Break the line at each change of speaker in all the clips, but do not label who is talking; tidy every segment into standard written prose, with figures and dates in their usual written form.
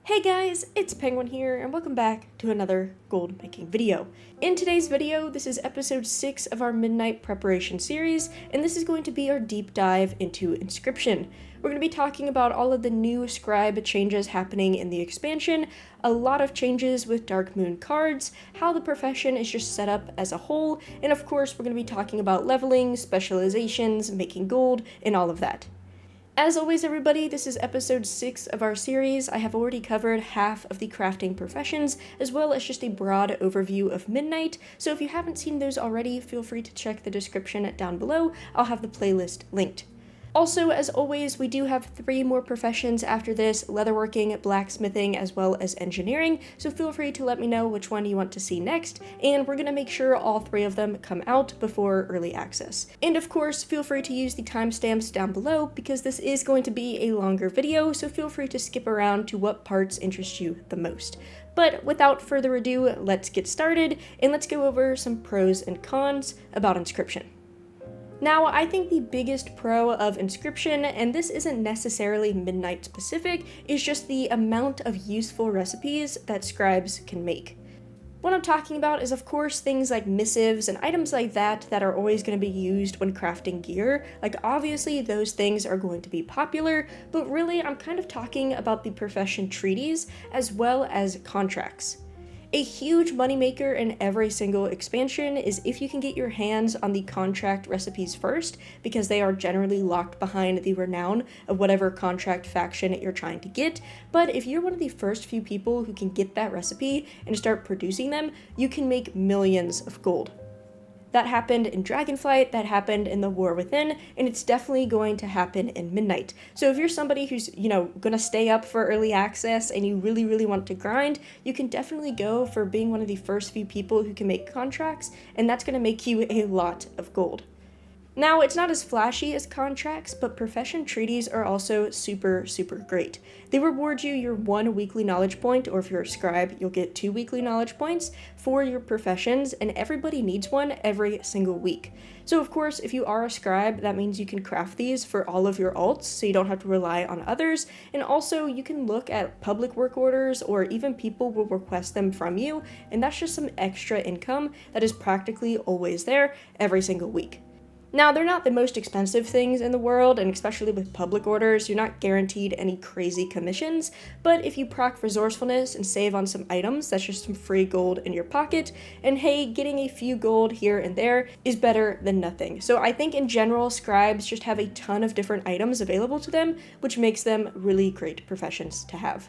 Hey guys, it's Penguin here, and welcome back to another gold making video. In today's video, this is episode 6 of our Midnight Preparation series, and this is going to be our deep dive into Inscription. We're going to be talking about all of the new scribe changes happening in the expansion, a lot of changes with Darkmoon cards, how the profession is just set up as a whole, and of course we're going to be talking about leveling, specializations, making gold, and all of that. As always, everybody, this is episode 6 of our series. I have already covered half of the crafting professions, as well as just a broad overview of Midnight, so if you haven't seen those already, feel free to check the description down below. I'll have the playlist linked. Also, as always, we do have 3 more professions after this: leatherworking, blacksmithing, as well as engineering, so feel free to let me know which one you want to see next, and we're going to make sure all 3 of them come out before early access. And of course, feel free to use the timestamps down below, because this is going to be a longer video, so feel free to skip around to what parts interest you the most. But without further ado, let's get started, and let's go over some pros and cons about Inscription. Now, I think the biggest pro of Inscription, and this isn't necessarily Midnight specific, is just the amount of useful recipes that scribes can make. What I'm talking about is, of course, things like missives and items like that are always going to be used when crafting gear. Like, obviously, those things are going to be popular, but really, I'm kind of talking about the profession treaties as well as contracts. A huge moneymaker in every single expansion is if you can get your hands on the contract recipes first, because they are generally locked behind the renown of whatever contract faction you're trying to get. But if you're one of the first few people who can get that recipe and start producing them, you can make millions of gold. That happened in Dragonflight, that happened in the War Within, and it's definitely going to happen in Midnight. So if you're somebody who's, gonna stay up for early access and you really want to grind, you can definitely go for being one of the first few people who can make contracts, and that's gonna make you a lot of gold. Now, it's not as flashy as contracts, but profession treaties are also super great. They reward you your 1 weekly knowledge point, or if you're a scribe, you'll get 2 weekly knowledge points for your professions, and everybody needs one every single week. So of course, if you are a scribe, that means you can craft these for all of your alts, so you don't have to rely on others, and also you can look at public work orders, or even people will request them from you, and that's just some extra income that is practically always there every single week. Now, they're not the most expensive things in the world, and especially with public orders, you're not guaranteed any crazy commissions, but if you proc resourcefulness and save on some items, that's just some free gold in your pocket, and hey, getting a few gold here and there is better than nothing. So I think in general, scribes just have a ton of different items available to them, which makes them really great professions to have.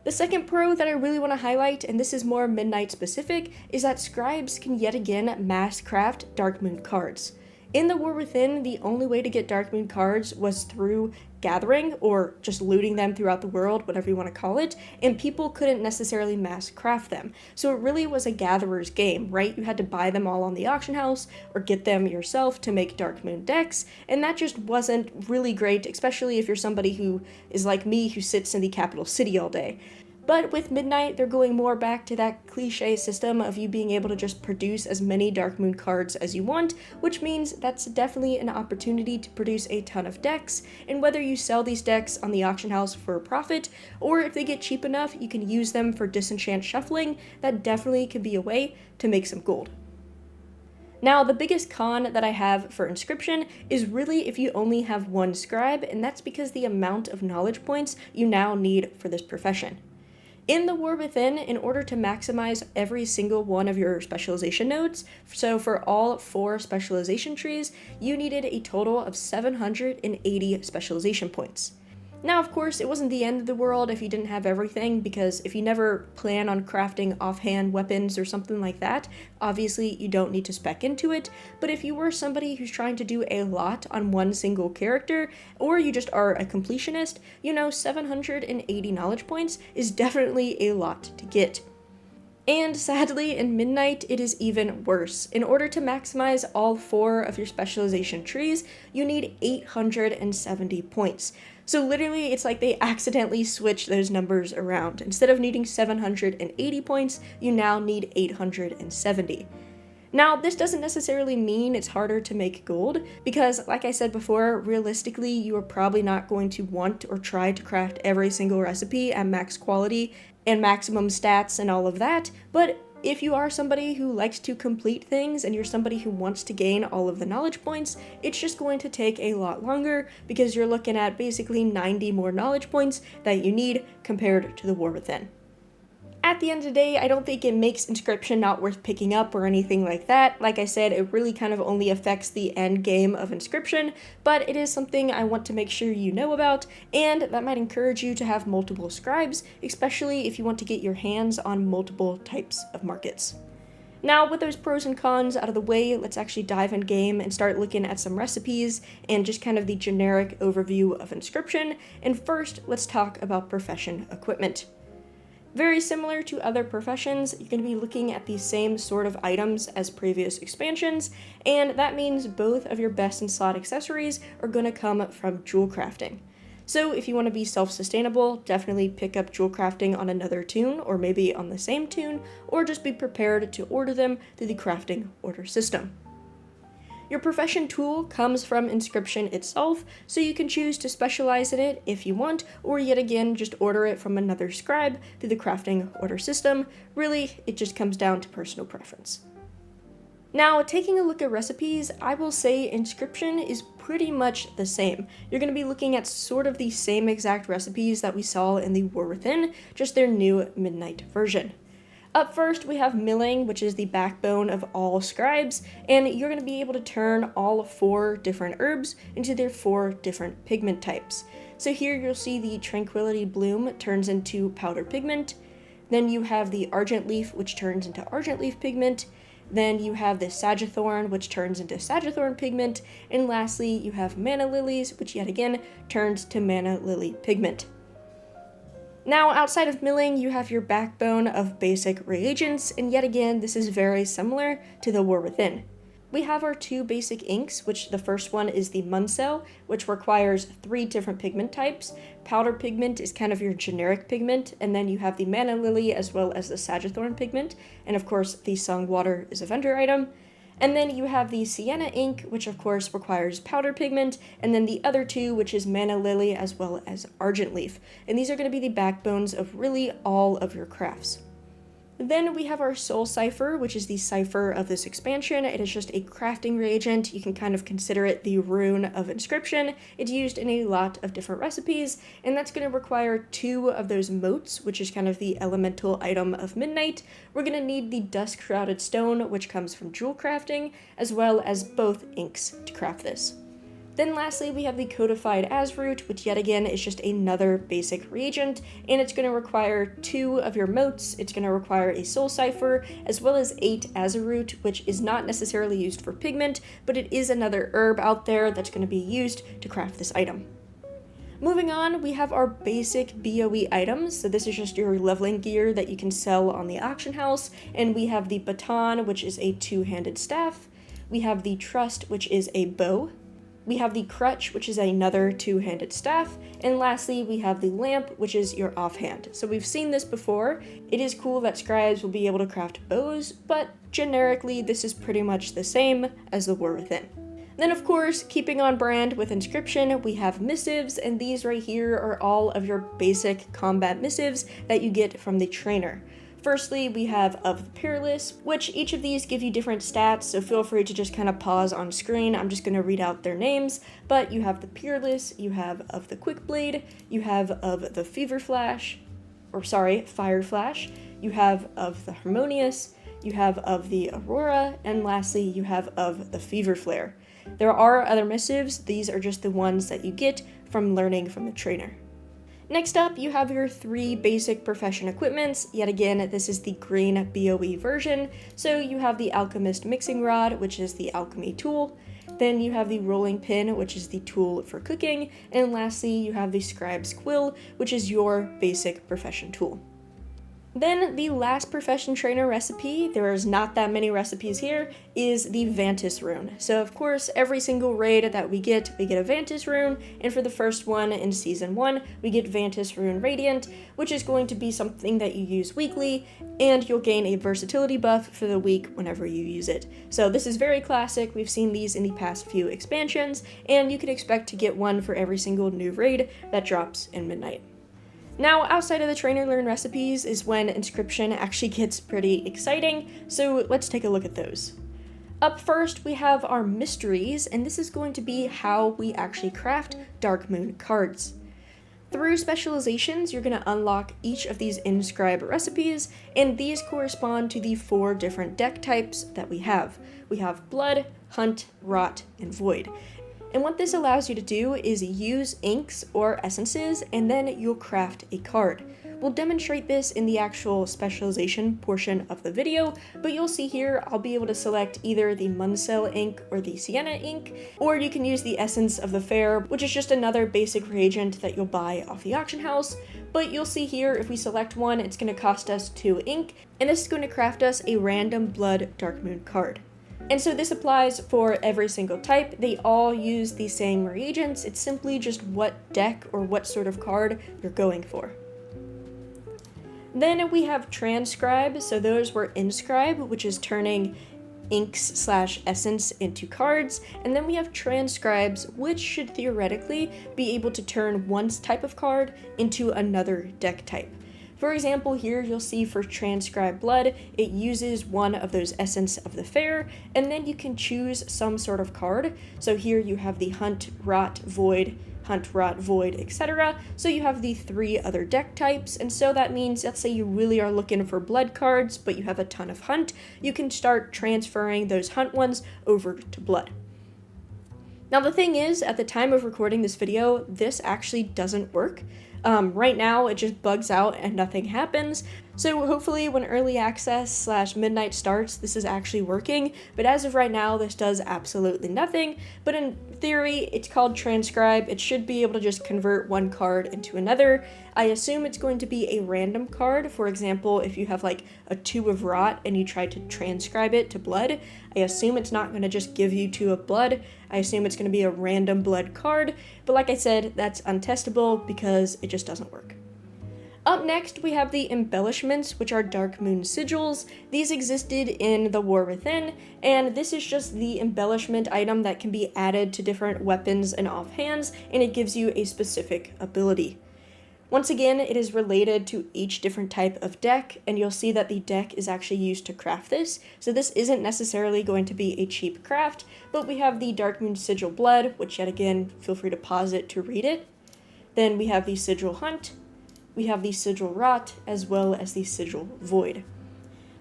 The second pro that I really want to highlight, and this is more Midnight specific, is that scribes can yet again mass craft Darkmoon cards. In the War Within, the only way to get Darkmoon cards was through gathering, or just looting them throughout the world, whatever you want to call it, and people couldn't necessarily mass craft them. So it really was a gatherer's game, right? You had to buy them all on the auction house, or get them yourself to make Darkmoon decks, and that just wasn't really great, especially if you're somebody who is like me, who sits in the capital city all day. But with Midnight, they're going more back to that cliche system of you being able to just produce as many Darkmoon cards as you want, which means that's definitely an opportunity to produce a ton of decks, and whether you sell these decks on the auction house for a profit, or if they get cheap enough, you can use them for disenchant shuffling, that definitely could be a way to make some gold. Now, the biggest con that I have for Inscription is really if you only have 1 scribe, and that's because the amount of knowledge points you now need for this profession. In the War Within, in order to maximize every single one of your specialization nodes, so for all 4 specialization trees, you needed a total of 780 specialization points. Now, of course, it wasn't the end of the world if you didn't have everything, because if you never plan on crafting offhand weapons or something like that, obviously you don't need to spec into it, but if you were somebody who's trying to do a lot on one single character, or you just are a completionist, 780 knowledge points is definitely a lot to get. And sadly, in Midnight, it is even worse. In order to maximize all 4 of your specialization trees, you need 870 points. So literally, it's like they accidentally switched those numbers around. Instead of needing 780 points, you now need 870. Now, this doesn't necessarily mean it's harder to make gold, because like I said before, realistically, you are probably not going to want or try to craft every single recipe at max quality and maximum stats and all of that, but if you are somebody who likes to complete things and you're somebody who wants to gain all of the knowledge points, it's just going to take a lot longer because you're looking at basically 90 more knowledge points that you need compared to the War Within. At the end of the day, I don't think it makes Inscription not worth picking up or anything like that. Like I said, it really kind of only affects the end game of Inscription, but it is something I want to make sure you know about, and that might encourage you to have multiple scribes, especially if you want to get your hands on multiple types of markets. Now, with those pros and cons out of the way, let's actually dive in game and start looking at some recipes and just kind of the generic overview of Inscription. And first, let's talk about profession equipment. Very similar to other professions, you're going to be looking at the same sort of items as previous expansions, and that means both of your best in slot accessories are going to come from jewel crafting. So if you want to be self-sustainable, definitely pick up jewel crafting on another toon, or maybe on the same toon, or just be prepared to order them through the crafting order system. Your profession tool comes from Inscription itself, so you can choose to specialize in it if you want, or yet again, just order it from another scribe through the crafting order system. Really, it just comes down to personal preference. Now, taking a look at recipes, I will say Inscription is pretty much the same. You're going to be looking at sort of the same exact recipes that we saw in the War Within, just their new Midnight version. Up first, we have milling, which is the backbone of all scribes, and you're going to be able to turn all 4 different herbs into their 4 different pigment types. So here you'll see the Tranquility Bloom turns into powder pigment, then you have the Argent Leaf, which turns into Argent Leaf pigment, then you have the Sagithorn, which turns into Sagithorn pigment, and lastly, you have Mana Lilies, which yet again turns to Mana Lily pigment. Now, outside of milling, you have your backbone of basic reagents, and yet again, this is very similar to the War Within. We have our 2 basic inks, which the first one is the Muncell, which requires 3 different pigment types. Powder pigment is kind of your generic pigment, and then you have the Mana Lily as well as the Sagithorn pigment, and of course, the Songwater is a vendor item. And then you have the Sienna ink, which of course requires powder pigment, and then the other 2, which is Mana Lily as well as Argent Leaf. And these are going to be the backbones of really all of your crafts. Then we have our Soul Cipher, which is the cipher of this expansion. It is just a crafting reagent. You can kind of consider it the rune of Inscription. It's used in a lot of different recipes, and that's going to require 2 of those motes, which is kind of the elemental item of Midnight. We're going to need the Dusk Shrouded Stone, which comes from jewel crafting, as well as both inks to craft this. Then lastly, we have the Codified Azroot, which yet again is just another basic reagent, and it's going to require 2 of your motes. It's going to require a Soul Cipher, as well as 8 Azroot, which is not necessarily used for pigment, but it is another herb out there that's going to be used to craft this item. Moving on, we have our basic BOE items. So this is just your leveling gear that you can sell on the auction house, and we have the Baton, which is a 2-handed staff. We have the Trust, which is a bow. We have the Crutch, which is another 2-handed staff, and lastly, we have the Lamp, which is your offhand. So we've seen this before. It is cool that scribes will be able to craft bows, but generically, this is pretty much the same as the War Within. Then of course, keeping on brand with Inscription, we have Missives, and these right here are all of your basic combat missives that you get from the trainer. Firstly, we have Of the Peerless, which each of these give you different stats, so feel free to just kind of pause on screen. I'm just going to read out their names, but you have the Peerless, you have Of the Quickblade, you have Of the Fire Flash, you have Of the Harmonious, you have Of the Aurora, and lastly, you have Of the Fever Flare. There are other missives, these are just the ones that you get from learning from the trainer. Next up, you have your 3 basic profession equipments. Yet again, this is the green BOE version. So you have the Alchemist Mixing Rod, which is the alchemy tool. Then you have the Rolling Pin, which is the tool for cooking. And lastly, you have the Scribe's Quill, which is your basic profession tool. Then the last profession trainer recipe, there is not that many recipes here, is the Vantis rune. So of course, every single raid that we get a Vantis rune, and for the first one in season 1, we get Vantis rune Radiant, which is going to be something that you use weekly, and you'll gain a versatility buff for the week whenever you use it. So this is very classic, we've seen these in the past few expansions, and you can expect to get one for every single new raid that drops in Midnight. Now, outside of the trainer learn recipes is when Inscription actually gets pretty exciting, so let's take a look at those. Up first, we have our mysteries, and this is going to be how we actually craft Darkmoon cards. Through specializations, you're going to unlock each of these inscribe recipes, and these correspond to the 4 different deck types that we have. We have Blood, Hunt, Rot, and Void. And what this allows you to do is use inks or essences, and then you'll craft a card. We'll demonstrate this in the actual specialization portion of the video, but you'll see here I'll be able to select either the Muncell ink or the Sienna ink, or you can use the Essence of the Fair, which is just another basic reagent that you'll buy off the auction house. But you'll see here if we select one, it's going to cost us 2 ink, and this is going to craft us a random Blood Darkmoon card. And so this applies for every single type. They all use the same reagents. It's simply just what deck or what sort of card you're going for. Then we have transcribe. So those were inscribe, which is turning inks/essence into cards. And then we have transcribes, which should theoretically be able to turn one type of card into another deck type. For example, here you'll see for Transcribe Blood, it uses one of those Essence of the Fair, and then you can choose some sort of card. So here you have the Hunt, Rot, Void, etc. So you have the 3 other deck types, and so that means, let's say you really are looking for Blood cards, but you have a ton of Hunt, you can start transferring those Hunt ones over to Blood. Now the thing is, at the time of recording this video, this actually doesn't work. Right now, it just bugs out and nothing happens. So hopefully when early access/midnight starts, this is actually working. But as of right now, this does absolutely nothing. But in theory, it's called transcribe. It should be able to just convert one card into another. I assume it's going to be a random card. For example, if you have like a 2 of Rot and you try to transcribe it to Blood, I assume it's not going to just give you 2 of Blood. I assume it's going to be a random Blood card. But like I said, that's untestable because it just doesn't work. Up next, we have the embellishments, which are Darkmoon Sigils. These existed in the War Within, and this is just the embellishment item that can be added to different weapons and offhands, and it gives you a specific ability. Once again, it is related to each different type of deck, and you'll see that the deck is actually used to craft this, so this isn't necessarily going to be a cheap craft, but we have the Darkmoon Sigil Blood, which yet again, feel free to pause it to read it. Then we have the Sigil Hunt, we have the Sigil Rot, as well as the Sigil Void.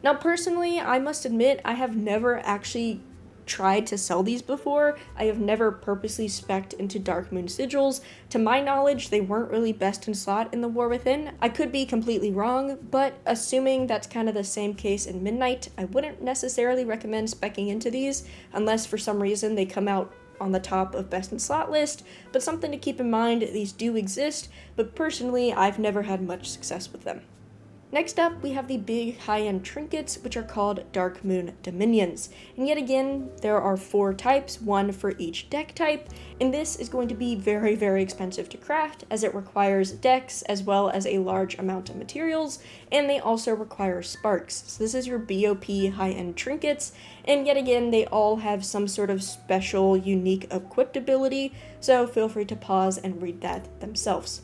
Now personally, I must admit, I have never actually tried to sell these before. I have never purposely spec'd into Darkmoon Sigils. To my knowledge, they weren't really best in slot in the War Within. I could be completely wrong, but assuming that's kind of the same case in Midnight, I wouldn't necessarily recommend speccing into these, unless for some reason they come out on the top of best in slot list, but something to keep in mind, these do exist, but personally, I've never had much success with them. Next up, we have the big high-end trinkets, which are called Darkmoon Dominions. And yet again, there are 4 types, 1 for each deck type, and this is going to be very, very expensive to craft, as it requires decks as well as a large amount of materials, and they also require sparks. So this is your BOP high-end trinkets, and yet again, they all have some sort of special, unique equipped ability, so feel free to pause and read that themselves.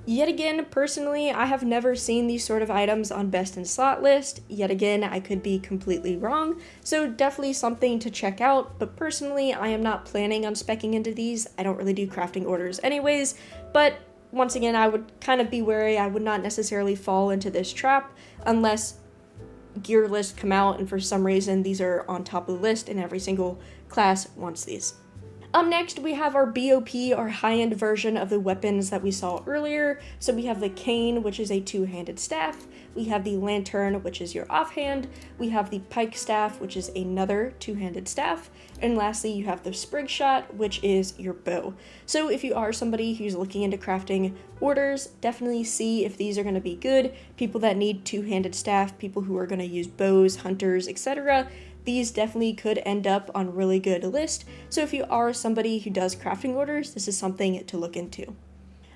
Yet again, personally, I have never seen these sort of items on best in slot list. Yet again, I could be completely wrong, so definitely something to check out, but personally, I am not planning on speccing into these. I don't really do crafting orders anyways, but once again, I would kind of be wary. I would not necessarily fall into this trap unless gear lists come out and for some reason these are on top of the list and every single class wants these. Up next, we have our BOP, our high-end version of the weapons that we saw earlier. So we have the cane, which is a two-handed staff. We have the lantern, which is your offhand. We have the pike staff, which is another two-handed staff. And lastly, you have the sprig shot, which is your bow. So if you are somebody who's looking into crafting orders, definitely see if these are going to be good. People that need two-handed staff, people who are going to use bows, hunters, etc., these definitely could end up on a really good list, so if you are somebody who does crafting orders, this is something to look into.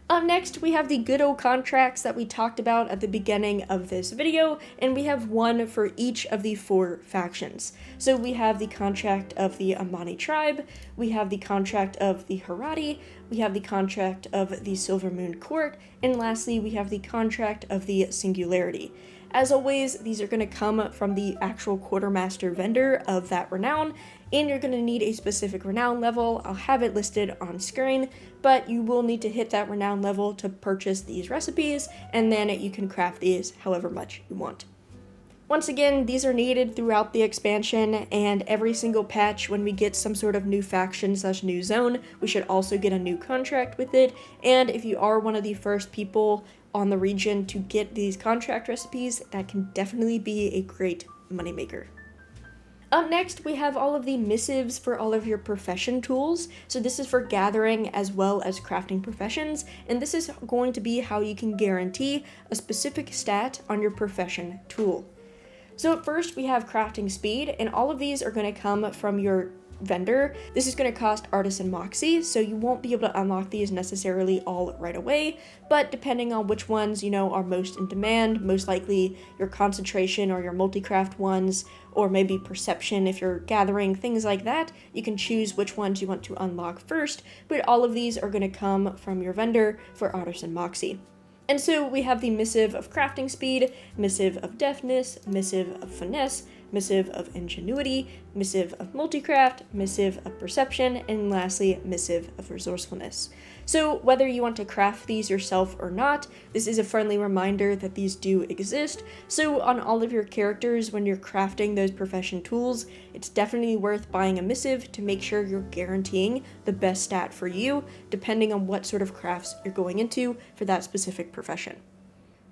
Up next, we have the good old contracts that we talked about at the beginning of this video, and we have one for each of the 4 factions. So we have the contract of the Amani tribe, we have the contract of the Harati, we have the contract of the Silver Moon Court, and lastly, we have the contract of the Singularity. As always, these are going to come from the actual quartermaster vendor of that renown, and you're going to need a specific renown level. I'll have it listed on screen, but you will need to hit that renown level to purchase these recipes, and then you can craft these however much you want. Once again, these are needed throughout the expansion, and every single patch when we get some sort of new faction/new zone, we should also get a new contract with it, and if you are one of the first people on the region to get these contract recipes, that can definitely be a great moneymaker. Up next, we have all of the missives for all of your profession tools. So this is for gathering as well as crafting professions, and this is going to be how you can guarantee a specific stat on your profession tool. So at first, we have crafting speed, and all of these are going to come from your vendor. This is going to cost Artisan Moxie, so you won't be able to unlock these necessarily all right away, but depending on which ones, are most in demand, most likely your concentration or your multi-craft ones, or maybe perception if you're gathering, things like that, you can choose which ones you want to unlock first, but all of these are going to come from your vendor for Artisan Moxie. And so we have the Missive of Crafting Speed, Missive of Deftness, Missive of Finesse, Missive of Ingenuity, Missive of Multicraft, Missive of Perception, and lastly, Missive of Resourcefulness. So whether you want to craft these yourself or not, this is a friendly reminder that these do exist. So on all of your characters, when you're crafting those profession tools, it's definitely worth buying a missive to make sure you're guaranteeing the best stat for you, depending on what sort of crafts you're going into for that specific profession.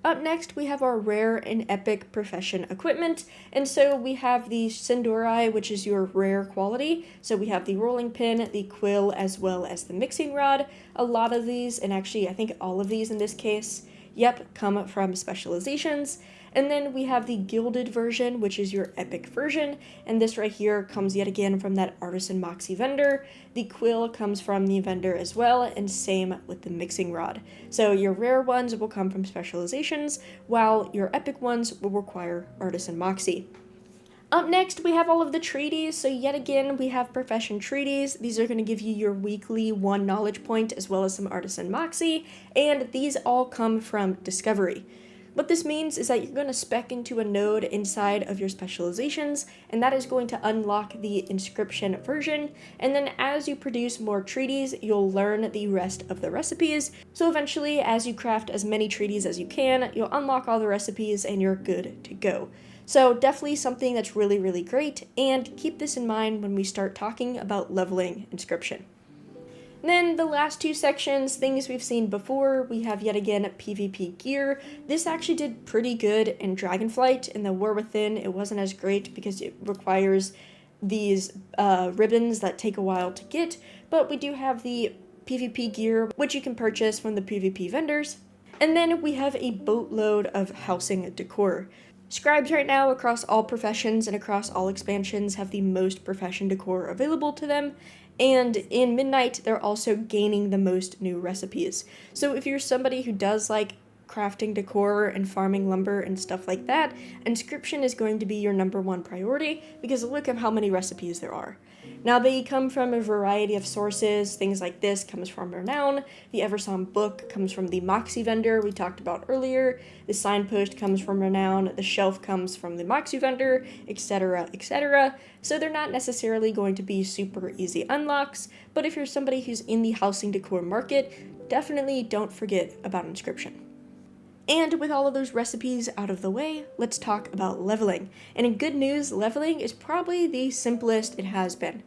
Up next, we have our rare and epic profession equipment, and so we have the Sindori, which is your rare quality. So we have the rolling pin, the quill, as well as the mixing rod. A lot of these, and actually I think all of these in this case, come from Specializations. And then we have the gilded version, which is your epic version, and this right here comes yet again from that Artisan Moxie vendor. The quill comes from the vendor as well, and same with the mixing rod. So your rare ones will come from Specializations, while your epic ones will require Artisan Moxie. Up next, we have all of the treaties. So yet again, we have profession treaties. These are going to give you your weekly 1 knowledge point as well as some Artisan Moxie, and these all come from Discovery. What this means is that you're going to spec into a node inside of your Specializations, and that is going to unlock the Inscription version, and then as you produce more treaties, you'll learn the rest of the recipes. So eventually, as you craft as many treaties as you can, you'll unlock all the recipes and you're good to go. So definitely something that's really, really great, and keep this in mind when we start talking about leveling Inscription. Then the last 2 sections, things we've seen before, we have yet again PvP gear. This actually did pretty good in Dragonflight. In the War Within, it wasn't as great because it requires these ribbons that take a while to get, but we do have the PvP gear, which you can purchase from the PvP vendors. And then we have a boatload of housing decor. Scribes right now across all professions and across all expansions have the most profession decor available to them, and in Midnight they're also gaining the most new recipes. So if you're somebody who does like crafting decor and farming lumber and stuff like that, Inscription is going to be your #1 priority because look at how many recipes there are. Now they come from a variety of sources. Things like this comes from Renown, the Eversong book comes from the Moxie vendor we talked about earlier, the signpost comes from Renown, the shelf comes from the Moxie vendor, etc, etc. So they're not necessarily going to be super easy unlocks, but if you're somebody who's in the housing decor market, definitely don't forget about Inscription. And with all of those recipes out of the way, let's talk about leveling. And in good news, leveling is probably the simplest it has been.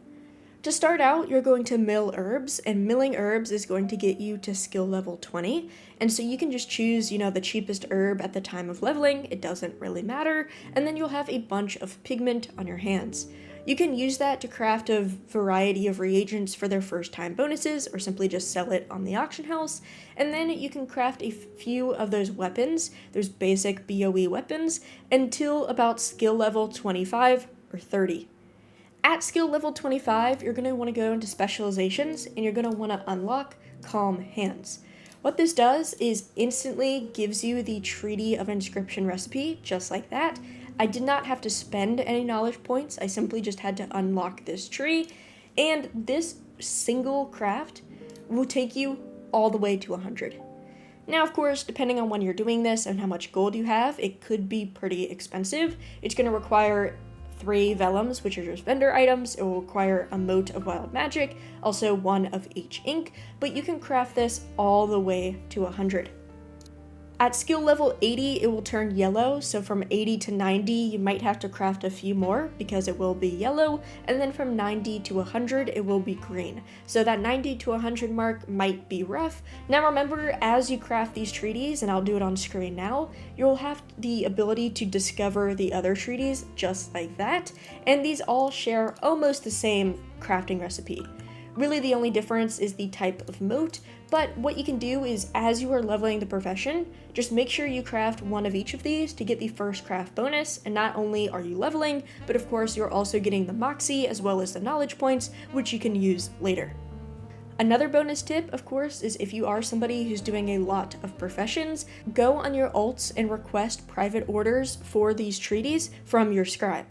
To start out, you're going to mill herbs, and milling herbs is going to get you to skill level 20, and so you can just choose, the cheapest herb at the time of leveling, it doesn't really matter, and then you'll have a bunch of pigment on your hands. You can use that to craft a variety of reagents for their first time bonuses, or simply just sell it on the auction house, and then you can craft a few of those weapons, those basic BOE weapons, until about skill level 25 or 30. At skill level 25, you're going to want to go into Specializations, and you're going to want to unlock Calm Hands. What this does is instantly gives you the Treaty of Inscription recipe, just like that. I did not have to spend any knowledge points, I simply just had to unlock this tree, and this single craft will take you all the way to 100. Now, of course, depending on when you're doing this and how much gold you have, it could be pretty expensive. It's going to require 3 vellums, which are just vendor items. It will require a mote of wild magic, also 1 of each ink, but you can craft this all the way to 100. At skill level 80, it will turn yellow, so from 80 to 90, you might have to craft a few more because it will be yellow, and then from 90 to 100, it will be green. So that 90 to 100 mark might be rough. Now remember, as you craft these treaties, and I'll do it on screen now, you'll have the ability to discover the other treaties just like that, and these all share almost the same crafting recipe. Really, the only difference is the type of mote, but what you can do is, as you are leveling the profession, just make sure you craft 1 of each of these to get the first craft bonus, and not only are you leveling, but of course you're also getting the moxie as well as the knowledge points, which you can use later. Another bonus tip, of course, is if you are somebody who's doing a lot of professions, go on your alts and request private orders for these treaties from your scribe.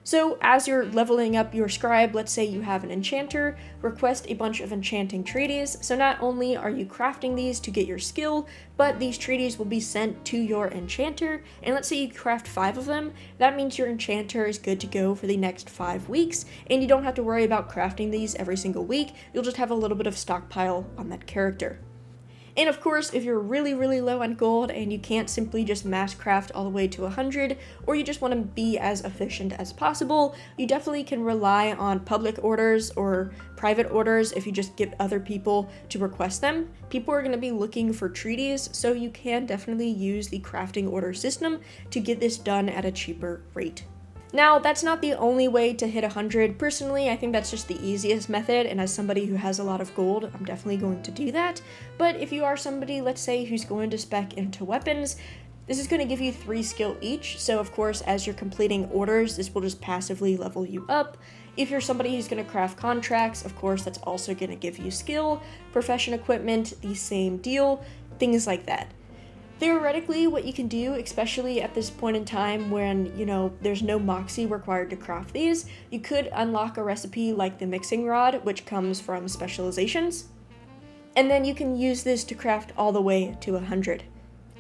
So as you're leveling up your scribe, let's say you have an enchanter, request a bunch of enchanting treaties, so not only are you crafting these to get your skill, but these treaties will be sent to your enchanter, and let's say you craft 5 of them, that means your enchanter is good to go for the next 5 weeks, and you don't have to worry about crafting these every single week, you'll just have a little bit of stockpile on that character. And of course, if you're really, really low on gold and you can't simply just mass craft all the way to 100, or you just want to be as efficient as possible, you definitely can rely on public orders or private orders if you just get other people to request them. People are going to be looking for treaties, so you can definitely use the crafting order system to get this done at a cheaper rate. Now, that's not the only way to hit 100. Personally, I think that's just the easiest method, and as somebody who has a lot of gold, I'm definitely going to do that. But if you are somebody, let's say, who's going to spec into weapons, this is going to give you 3 skill each, so of course, as you're completing orders, this will just passively level you up. If you're somebody who's going to craft contracts, of course, that's also going to give you skill. Profession equipment, the same deal, things like that. Theoretically, what you can do, especially at this point in time when, there's no moxie required to craft these, you could unlock a recipe like the mixing rod, which comes from Specializations, and then you can use this to craft all the way to 100.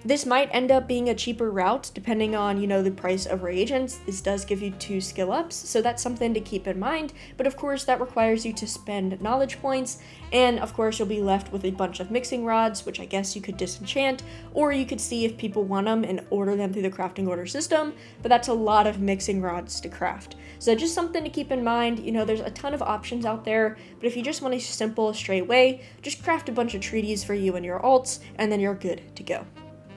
This might end up being a cheaper route depending on, the price of reagents. This does give you 2 skill ups, so that's something to keep in mind, but of course that requires you to spend knowledge points, and of course you'll be left with a bunch of mixing rods, which I guess you could disenchant, or you could see if people want them and order them through the crafting order system, but that's a lot of mixing rods to craft. So just something to keep in mind, there's a ton of options out there, but if you just want a simple, straight way, just craft a bunch of treaties for you and your alts, and then you're good to go.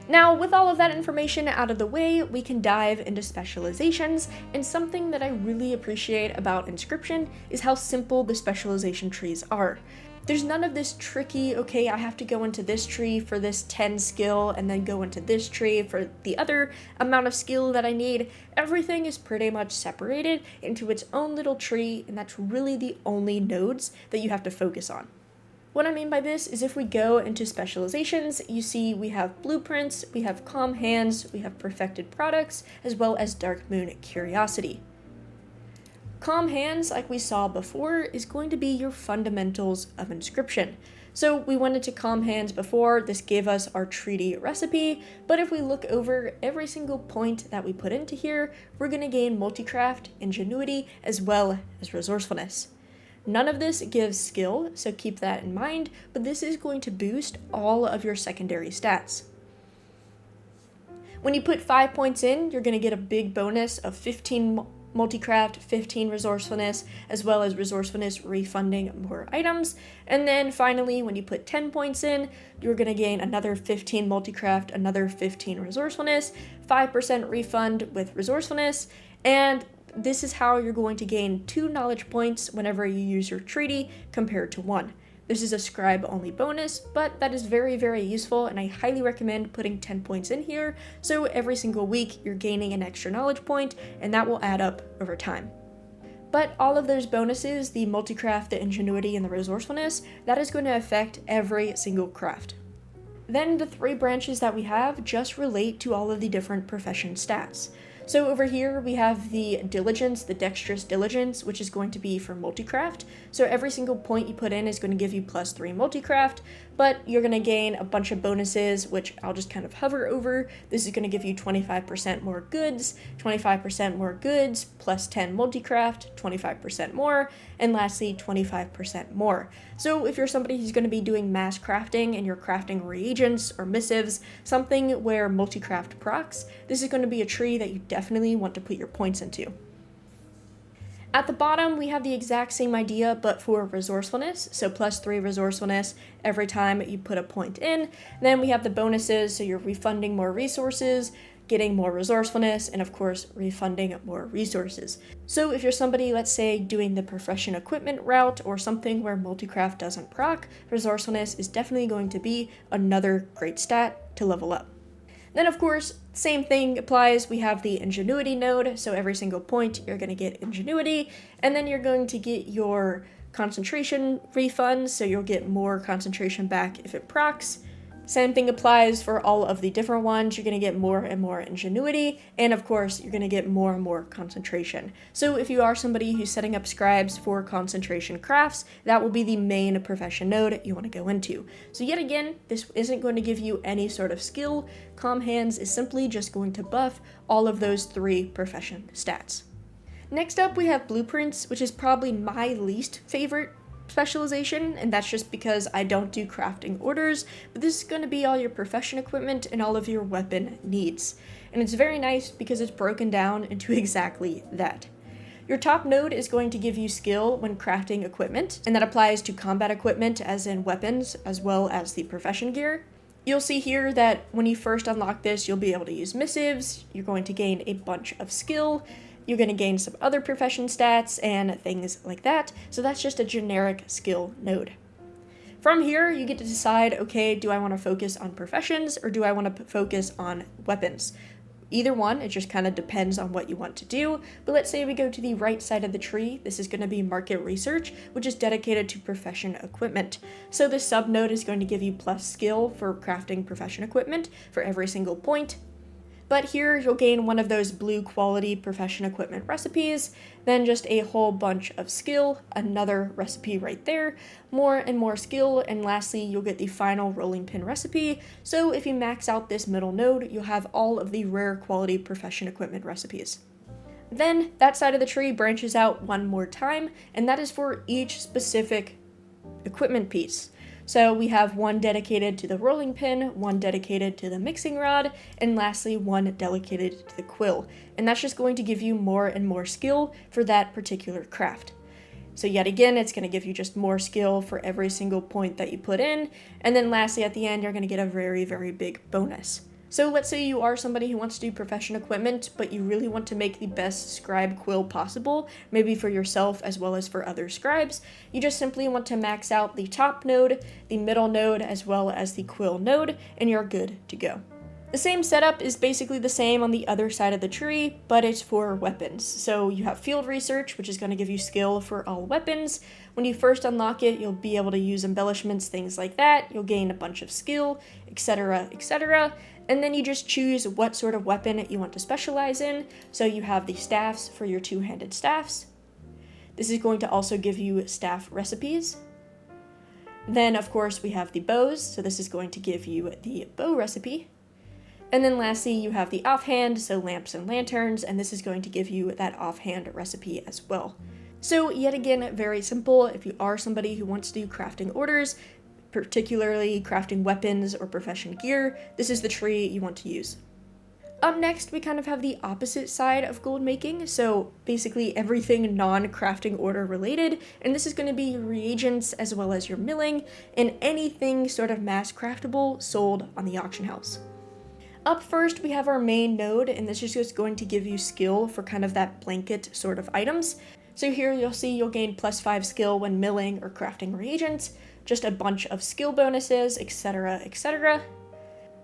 Now, with all of that information out of the way, we can dive into specializations, and something that I really appreciate about Inscription is how simple the specialization trees are. There's none of this tricky, okay, I have to go into this tree for this 10 skill and then go into this tree for the other amount of skill that I need. Everything is pretty much separated into its own little tree, and that's really the only nodes that you have to focus on. What I mean by this is if we go into specializations, you see we have blueprints, we have calm hands, we have perfected products, as well as Darkmoon curiosity. Calm hands, like we saw before, is going to be your fundamentals of Inscription. So we went into calm hands before, this gave us our treaty recipe, but if we look over every single point that we put into here, we're going to gain multicraft, ingenuity, as well as resourcefulness. None of this gives skill, so keep that in mind, but this is going to boost all of your secondary stats. When you put 5 points in, you're going to get a big bonus of 15 multicraft, 15 resourcefulness, as well as resourcefulness refunding more items. And then finally, when you put 10 points in, you're going to gain another 15 multicraft, another 15 resourcefulness, 5% refund with resourcefulness, and this is how you're going to gain 2 knowledge points whenever you use your treaty compared to 1. This is a scribe only bonus, but that is very, very useful, and I highly recommend putting 10 points in here, so every single week you're gaining an extra knowledge point, and that will add up over time. But all of those bonuses, the multicraft, the ingenuity, and the resourcefulness, that is going to affect every single craft. Then the 3 branches that we have just relate to all of the different profession stats. So over here we have the diligence, the dexterous diligence, which is going to be for multicraft. So every single point you put in is going to give you +3 multicraft, but you're going to gain a bunch of bonuses, which I'll just kind of hover over. This is going to give you 25% more goods, 25% more goods, +10 multicraft, 25% more, and lastly 25% more. So if you're somebody who's going to be doing mass crafting and you're crafting reagents or missives, something where multicraft procs, this is going to be a tree that you definitely want to put your points into. At the bottom, we have the exact same idea, but for resourcefulness, so +3 resourcefulness every time you put a point in. Then we have the bonuses, so you're refunding more resources, getting more resourcefulness, and of course, refunding more resources. So if you're somebody, let's say, doing the profession equipment route or something where multicraft doesn't proc, resourcefulness is definitely going to be another great stat to level up. Then of course, same thing applies. We have the ingenuity node, so every single point you're going to get ingenuity, and then you're going to get your concentration refunds, so you'll get more concentration back if it procs. Same thing applies for all of the different ones. You're going to get more and more ingenuity, and of course, you're going to get more and more concentration. So if you are somebody who's setting up scribes for concentration crafts, that will be the main profession node you want to go into. So yet again, this isn't going to give you any sort of skill. Calm Hands is simply just going to buff all of those 3 profession stats. Next up, we have Blueprints, which is probably my least favorite specialization, and that's just because I don't do crafting orders, but this is going to be all your profession equipment and all of your weapon needs. And it's very nice because it's broken down into exactly that. Your top node is going to give you skill when crafting equipment, and that applies to combat equipment as in weapons, as well as the profession gear. You'll see here that when you first unlock this, you'll be able to use Missives, you're going to gain a bunch of skill, you're going to gain some other profession stats and things like that, so that's just a generic skill node. From here, you get to decide, okay, do I want to focus on professions or do I want to focus on weapons? Either one, it just kind of depends on what you want to do, but let's say we go to the right side of the tree. This is going to be market research, which is dedicated to profession equipment. So this sub node is going to give you plus skill for crafting profession equipment for every single point. But here you'll gain one of those blue quality profession equipment recipes, then just a whole bunch of skill, another recipe right there, more and more skill, and lastly you'll get the final rolling pin recipe. So if you max out this middle node, you'll have all of the rare quality profession equipment recipes. Then that side of the tree branches out one more time, and that is for each specific equipment piece. So we have one dedicated to the rolling pin, one dedicated to the mixing rod, and lastly one dedicated to the quill. And that's just going to give you more and more skill for that particular craft. So yet again, it's going to give you just more skill for every single point that you put in. And then lastly, at the end, you're going to get a very, very big bonus. So let's say you are somebody who wants to do profession equipment, but you really want to make the best scribe quill possible, maybe for yourself as well as for other scribes. You just simply want to max out the top node, the middle node, as well as the quill node, and you're good to go. The same setup is basically the same on the other side of the tree, but it's for weapons. So you have field research, which is going to give you skill for all weapons. When you first unlock it, you'll be able to use embellishments, things like that. You'll gain a bunch of skill, etc., etc. And then you just choose what sort of weapon you want to specialize in. So you have the staffs for your two-handed staffs. This is going to also give you staff recipes. Then, of course, we have the bows. So this is going to give you the bow recipe. And then lastly, you have the offhand, so lamps and lanterns, and this is going to give you that offhand recipe as well. So yet again, very simple. If you are somebody who wants to do crafting orders, particularly crafting weapons or profession gear, this is the tree you want to use. Up next, we kind of have the opposite side of gold making, so basically everything non-crafting order related, and this is going to be your reagents as well as your milling, and anything sort of mass craftable sold on the auction house. Up first, we have our main node, and this is just going to give you skill for kind of that blanket sort of items. So here you'll see you'll gain +5 skill when milling or crafting reagents, just a bunch of skill bonuses, etc., etc.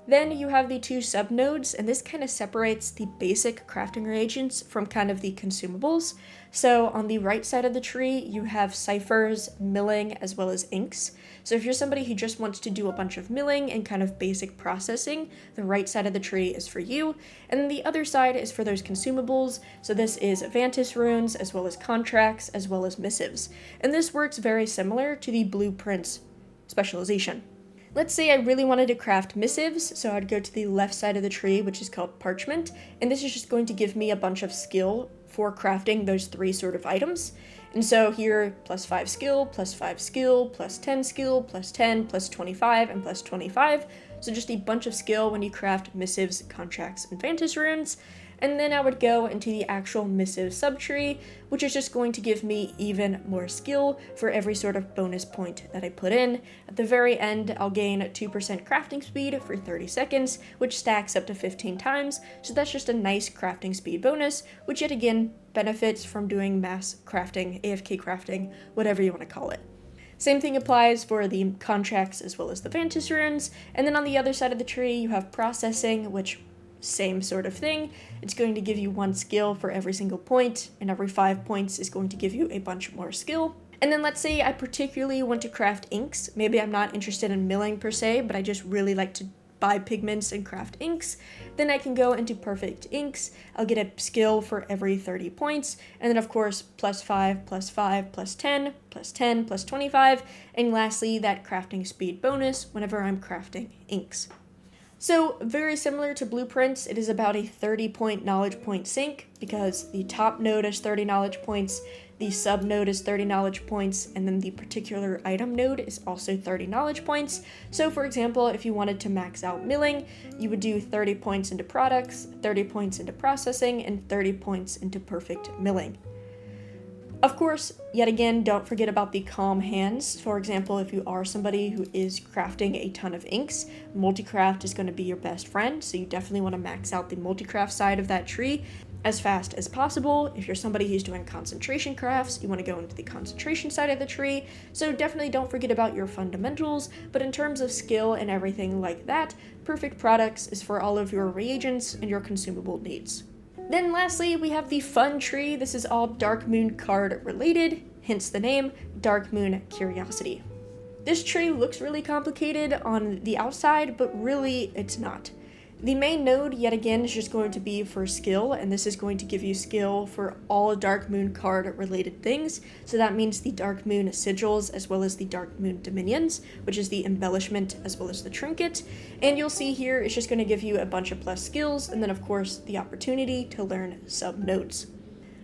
Then you have the two subnodes, and this kind of separates the basic crafting reagents from kind of the consumables. So on the right side of the tree, you have ciphers, milling, as well as inks. So if you're somebody who just wants to do a bunch of milling and kind of basic processing, the right side of the tree is for you. And then the other side is for those consumables. So this is Vantis runes, as well as contracts, as well as missives. And this works very similar to the blueprints specialization. Let's say I really wanted to craft missives, so I'd go to the left side of the tree, which is called parchment, and this is just going to give me a bunch of skill for crafting those three sort of items. And so here, +5 skill, +5 skill, +10 skill, +10, +25, and +25. So just a bunch of skill when you craft missives, contracts, and Vantis runes. And then I would go into the actual missive subtree, which is just going to give me even more skill for every sort of bonus point that I put in. At the very end, I'll gain 2% crafting speed for 30 seconds, which stacks up to 15 times, so that's just a nice crafting speed bonus, which yet again benefits from doing mass crafting, AFK crafting, whatever you want to call it. Same thing applies for the contracts as well as the Vantis runes, and then on the other side of the tree you have processing, which same sort of thing. It's going to give you 1 skill for every single point, and every 5 points is going to give you a bunch more skill. And then let's say I particularly want to craft inks. Maybe I'm not interested in milling per se, but I just really like to buy pigments and craft inks. Then I can go into perfect inks. I'll get a skill for every 30 points, and then of course +5, +5, +10, +10, +25, and lastly that crafting speed bonus whenever I'm crafting inks. So very similar to blueprints, it is about a 30-point knowledge point sink, because the top node is 30 knowledge points, the sub node is 30 knowledge points, and then the particular item node is also 30 knowledge points. So for example, if you wanted to max out milling, you would do 30 points into products, 30 points into processing, and 30 points into perfect milling. Of course, yet again, don't forget about the calm hands. For example, if you are somebody who is crafting a ton of inks, multicraft is going to be your best friend, so you definitely want to max out the multicraft side of that tree as fast as possible. If you're somebody who's doing concentration crafts, you want to go into the concentration side of the tree, so definitely don't forget about your fundamentals, but in terms of skill and everything like that, Perfect Products is for all of your reagents and your consumable needs. Then lastly, we have the fun tree. This is all Darkmoon card related, hence the name, Darkmoon Curiosity. This tree looks really complicated on the outside, but really it's not. The main node, yet again, is just going to be for skill, and this is going to give you skill for all Darkmoon card related things. So that means the Darkmoon Sigils as well as the Darkmoon Dominions, which is the embellishment as well as the trinket. And you'll see here it's just going to give you a bunch of plus skills, and then of course the opportunity to learn sub nodes.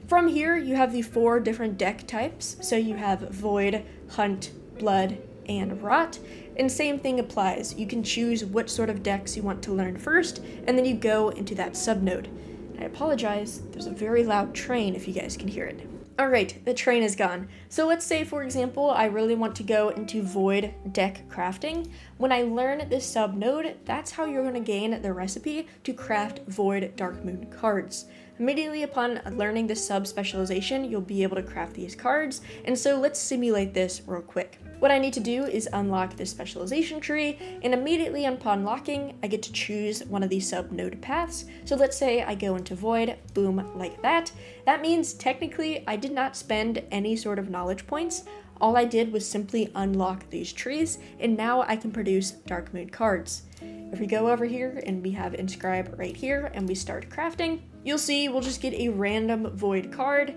From here you have the 4 different deck types. So you have Void, Hunt, Blood, and Rot. And same thing applies. You can choose what sort of decks you want to learn first, and then you go into that subnode. And I apologize, there's a very loud train if you guys can hear it. Alright, the train is gone. So let's say, for example, I really want to go into Void deck crafting. When I learn this subnode, that's how you're going to gain the recipe to craft Void Darkmoon cards. Immediately upon learning this sub-specialization, you'll be able to craft these cards, and so let's simulate this real quick. What I need to do is unlock this specialization tree, and immediately upon locking, I get to choose one of these sub-node paths. So let's say I go into Void, boom, like that. That means technically I did not spend any sort of knowledge points. All I did was simply unlock these trees, and now I can produce Darkmoon cards. If we go over here and we have Inscribe right here and we start crafting, you'll see we'll just get a random Void card.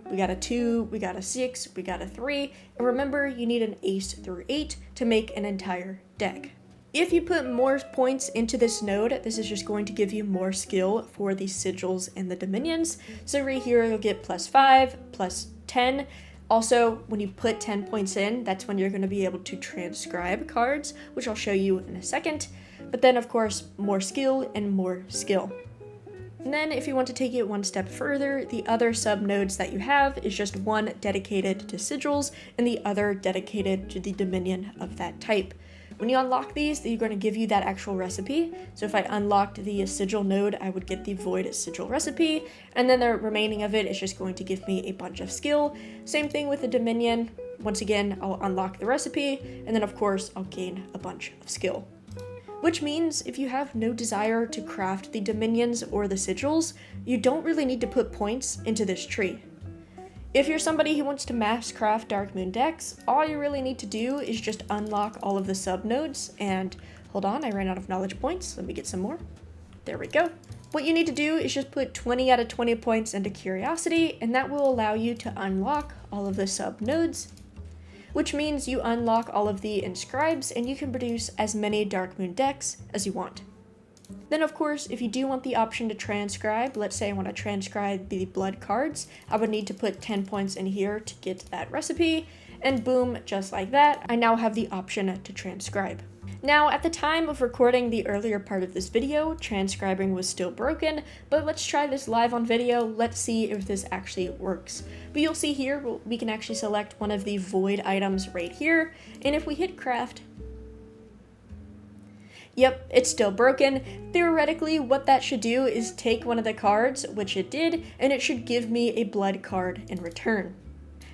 We got a 2, we got a 6, we got a 3, and remember you need an ace through 8 to make an entire deck. If you put more points into this node, this is just going to give you more skill for the sigils and the dominions. So right here you'll get +5, +10. Also, when you put 10 points in, that's when you're going to be able to transcribe cards, which I'll show you in a second. But then of course, more skill and more skill. And then if you want to take it one step further, the other sub-nodes that you have is just one dedicated to sigils and the other dedicated to the dominion of that type. When you unlock these, they're going to give you that actual recipe. So if I unlocked the sigil node, I would get the void sigil recipe, and then the remaining of it is just going to give me a bunch of skill. Same thing with the dominion. Once again, I'll unlock the recipe, and then of course, I'll gain a bunch of skill. Which means if you have no desire to craft the dominions or the sigils, you don't really need to put points into this tree. If you're somebody who wants to mass craft Darkmoon decks, all you really need to do is just unlock all of the sub-nodes, and hold on, I ran out of knowledge points, let me get some more. There we go. What you need to do is just put 20 out of 20 points into Curiosity, and that will allow you to unlock all of the sub-nodes, which means you unlock all of the inscribes, and you can produce as many Darkmoon decks as you want. Then of course, if you do want the option to transcribe, let's say I want to transcribe the blood cards, I would need to put 10 points in here to get that recipe, and boom, just like that, I now have the option to transcribe. Now, at the time of recording the earlier part of this video, transcribing was still broken, but let's try this live on video, let's see if this actually works. But you'll see here, we can actually select one of the void items right here, and if we hit craft, yep, it's still broken. Theoretically, what that should do is take one of the cards, which it did, and it should give me a blood card in return.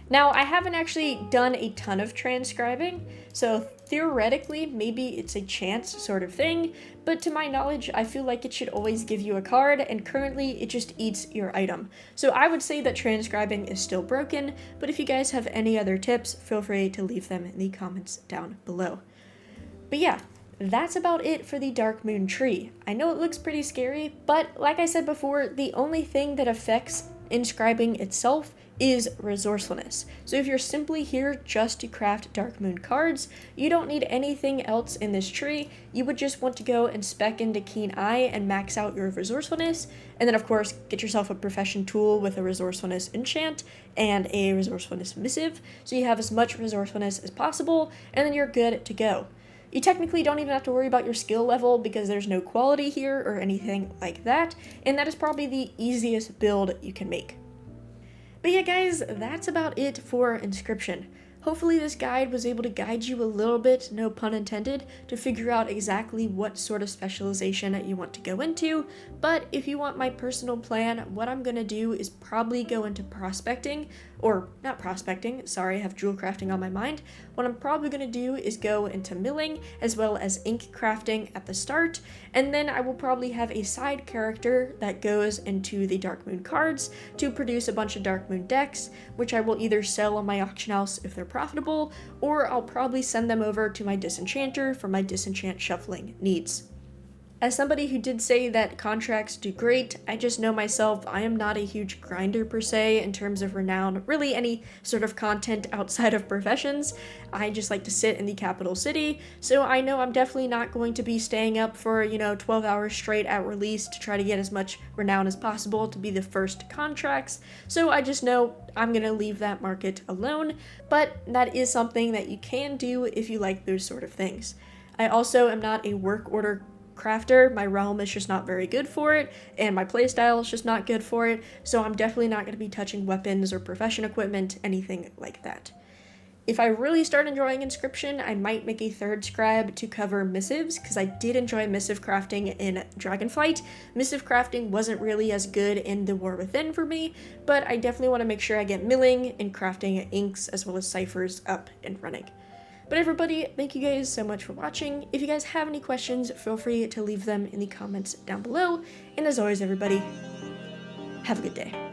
Now, I haven't actually done a ton of transcribing, so theoretically, maybe it's a chance sort of thing, but to my knowledge, I feel like it should always give you a card, and currently it just eats your item. So I would say that transcribing is still broken, but if you guys have any other tips, feel free to leave them in the comments down below. But yeah, that's about it for the Darkmoon tree. I know it looks pretty scary, but like I said before, the only thing that affects inscribing itself is resourcefulness. So if you're simply here just to craft Darkmoon cards, you don't need anything else in this tree. You would just want to go and spec into Keen Eye and max out your resourcefulness, and then of course get yourself a profession tool with a resourcefulness enchant and a resourcefulness missive, so you have as much resourcefulness as possible, and then you're good to go. You technically don't even have to worry about your skill level because there's no quality here or anything like that, and that is probably the easiest build you can make. But yeah guys, that's about it for Inscription. Hopefully this guide was able to guide you a little bit, no pun intended, to figure out exactly what sort of specialization you want to go into, but if you want my personal plan, what I'm going to do is probably go into prospecting, or not prospecting, sorry, I have jewel crafting on my mind. What I'm probably going to do is go into milling, as well as ink crafting at the start, and then I will probably have a side character that goes into the Darkmoon cards to produce a bunch of Darkmoon decks, which I will either sell on my auction house if they're profitable, or I'll probably send them over to my disenchanter for my disenchant shuffling needs. As somebody who did say that contracts do great, I just know myself, I am not a huge grinder per se in terms of renown, really any sort of content outside of professions. I just like to sit in the capital city, so I know I'm definitely not going to be staying up for, 12 hours straight at release to try to get as much renown as possible to be the first contracts, so I just know I'm going to leave that market alone, but that is something that you can do if you like those sort of things. I also am not a work order crafter, my realm is just not very good for it, and my playstyle is just not good for it, so I'm definitely not going to be touching weapons or profession equipment, anything like that. If I really start enjoying Inscription, I might make a third scribe to cover Missives, because I did enjoy missive crafting in Dragonflight. Missive crafting wasn't really as good in the War Within for me, but I definitely want to make sure I get milling and crafting inks as well as ciphers up and running. But everybody, thank you guys so much for watching. If you guys have any questions, feel free to leave them in the comments down below. And as always, everybody, have a good day.